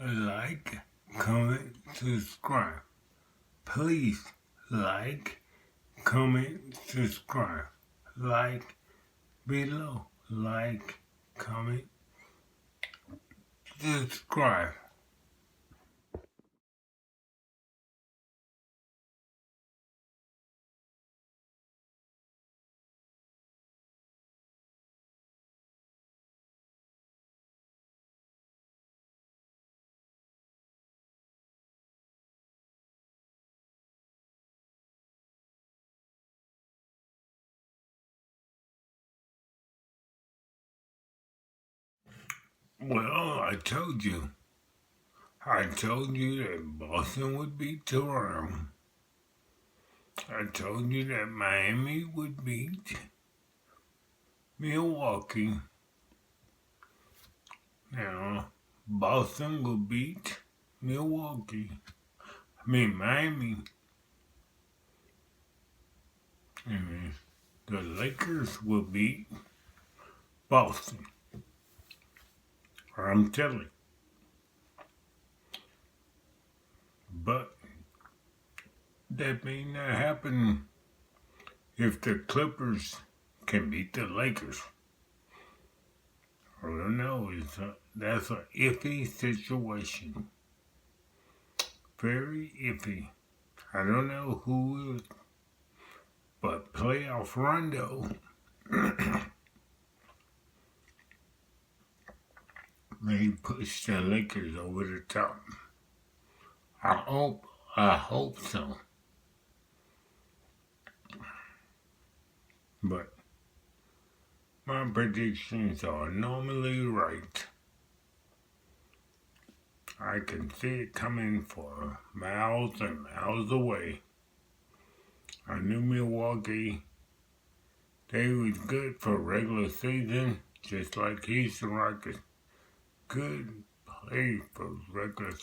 like, comment, subscribe. Please like, comment, subscribe. Like below. Like, comment, subscribe. Well, I told you that Boston would beat Toronto. I told you that Miami would beat Milwaukee. Now, Boston will beat Milwaukee. Miami. And the Lakers will beat Boston. I'm telling you. But that may not happen if the Clippers can beat the Lakers. I don't know. That's an iffy situation. Very iffy. I don't know who is, but playoff Rondo may push the Lakers over the top. I hope so. But my predictions are normally right. I can see it coming for miles and miles away. I knew Milwaukee, they was good for regular season, just like Houston Rockets. Good play for the regular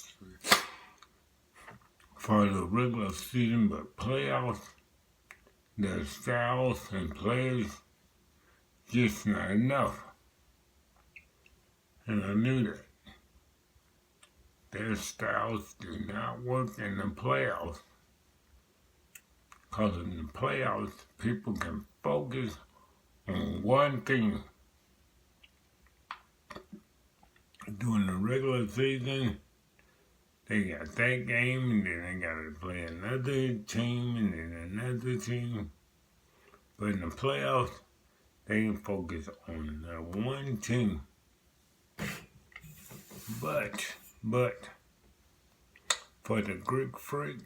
season, but playoffs, the styles and players just not enough. And I knew that. Their styles do not work in the playoffs. Because in the playoffs, people can focus on one thing. During the regular season, they got that game, and then they got to play another team, and then another team. But in the playoffs, they can focus on the one team. But, for the Greek Freak,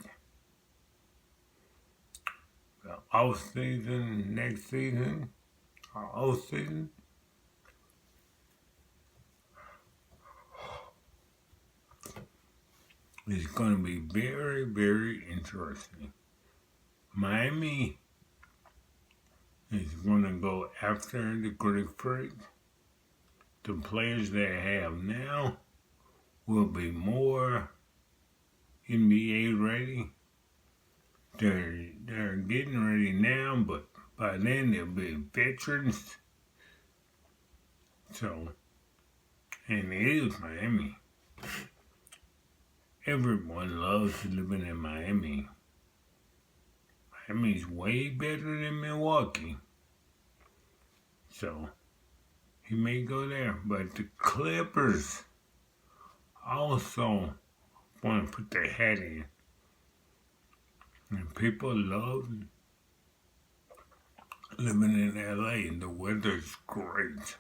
the off season, next season, off season, is going to be very, very interesting. Miami is going to go after the Greek Freak. The players they have now will be more NBA ready. They're getting ready now, but by then they'll be veterans. So, and it is Miami. Everyone loves living in Miami. Miami's way better than Milwaukee. So, he may go there. But the Clippers also want to put their hat in. And people love living in LA, and the weather's great.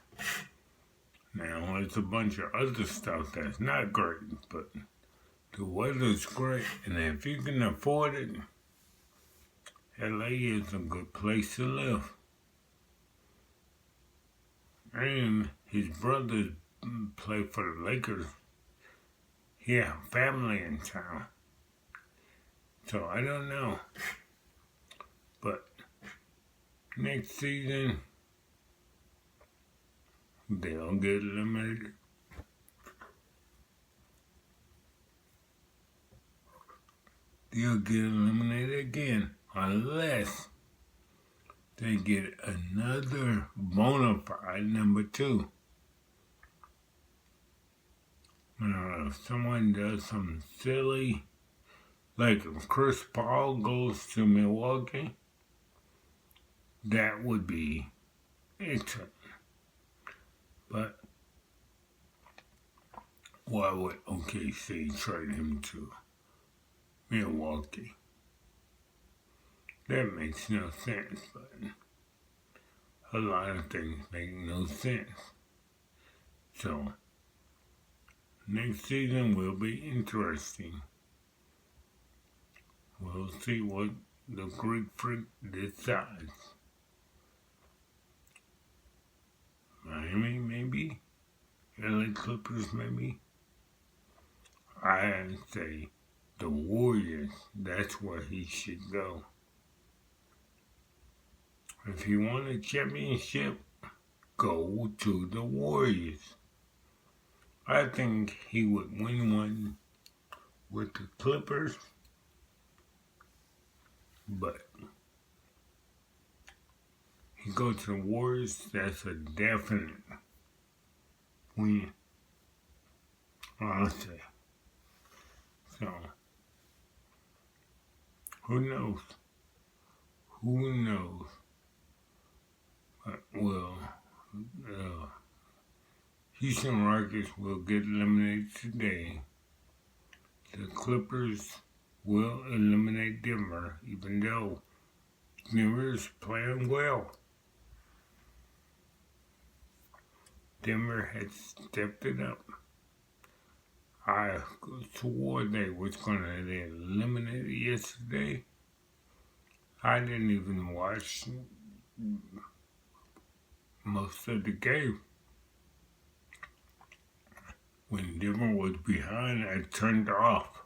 Now, there's a bunch of other stuff that's not great, but the weather's great, and if you can afford it, LA is a good place to live. And his brothers play for the Lakers. He has family in town. So I don't know. But next season, they'll get eliminated. They'll get eliminated again unless they get another bona fide number 2. If someone does something silly, like if Chris Paul goes to Milwaukee, that would be interesting. But why would OKC trade him to Milwaukee? That makes no sense, but a lot of things make no sense. So, next season will be interesting. We'll see what the Greek Freak decides. Miami, maybe? LA Clippers, maybe? I'd say the Warriors, that's where he should go. If he won a championship, go to the Warriors. I think he would win one with the Clippers, but he go to the Warriors, that's a definite win. I'll say. So, who knows? Who knows? Well, Houston Rockets will get eliminated today. The Clippers will eliminate Denver, even though Denver is playing well. Denver had stepped it up. I swore they was going to eliminate it yesterday. I didn't even watch most of the game. When Denver was behind, I turned off.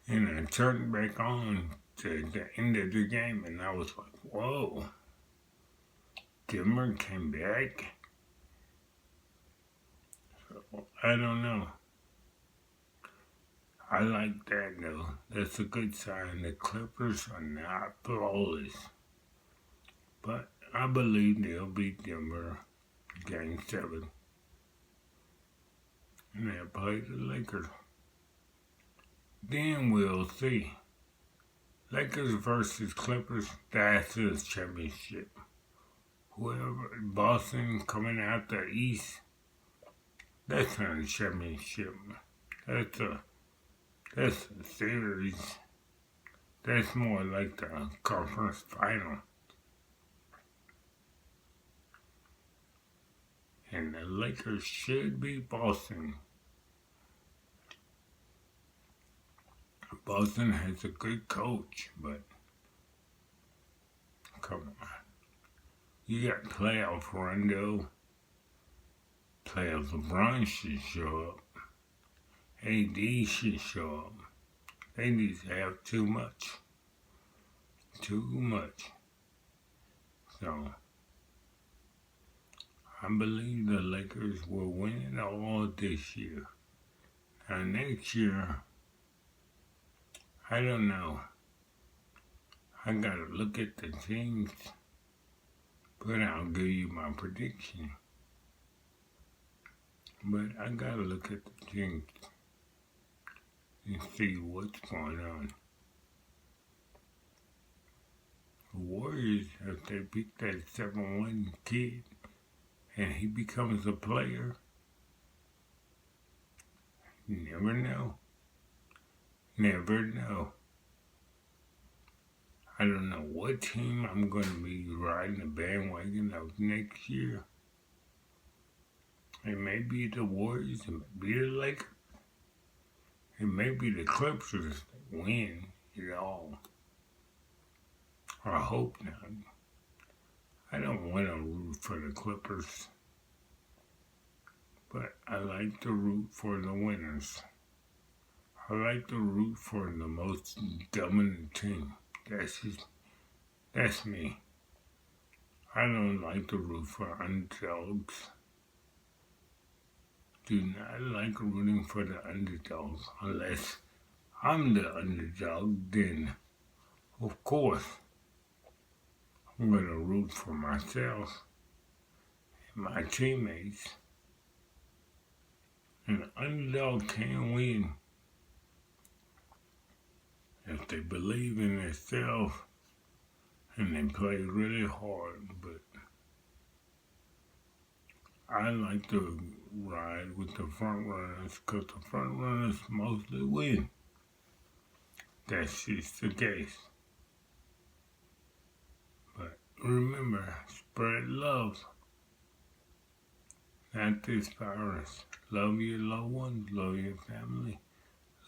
And I turned back on to the end of the game, and I was like, whoa. Denver came back? So, I don't know. I like that, though. That's a good sign. The Clippers are not flawless. But I believe they'll beat Denver Game 7. And they'll play the Lakers. Then we'll see. Lakers versus Clippers, that's his championship. Whoever, Boston coming out the East, that's not a championship. That's a series. That's more like the conference final. And the Lakers should beat Boston. Boston has a good coach, but come on. You got playoff Rondo. Playoff LeBron should show up. AD should show up. They need to have too much. Too much. So, I believe the Lakers will win it all this year. Now, next year, I don't know. I gotta look at the teams, but I'll give you my prediction. But I gotta look at the teams and see what's going on. The Warriors, if they pick that 7-1 kid and he becomes a player, you never know. Never know. I don't know what team I'm going to be riding the bandwagon of next year. It may be the Warriors, it may be the Lakers, it may be the Clippers that win it all. I hope not. I don't want to root for the Clippers, but I like to root for the winners. I like to root for the most dominant team. That's me. I don't like to root for underdogs. Do not like rooting for the underdogs unless I'm the underdog. Then, of course, I'm going to root for myself and my teammates An underdog can win if they believe in themselves and they play really hard. But I like to ride with the front runners because the front runners mostly win. That's just the case. But remember, spread love, not this virus. Love your loved ones, love your family,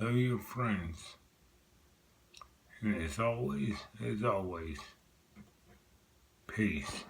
love your friends. And as always, peace.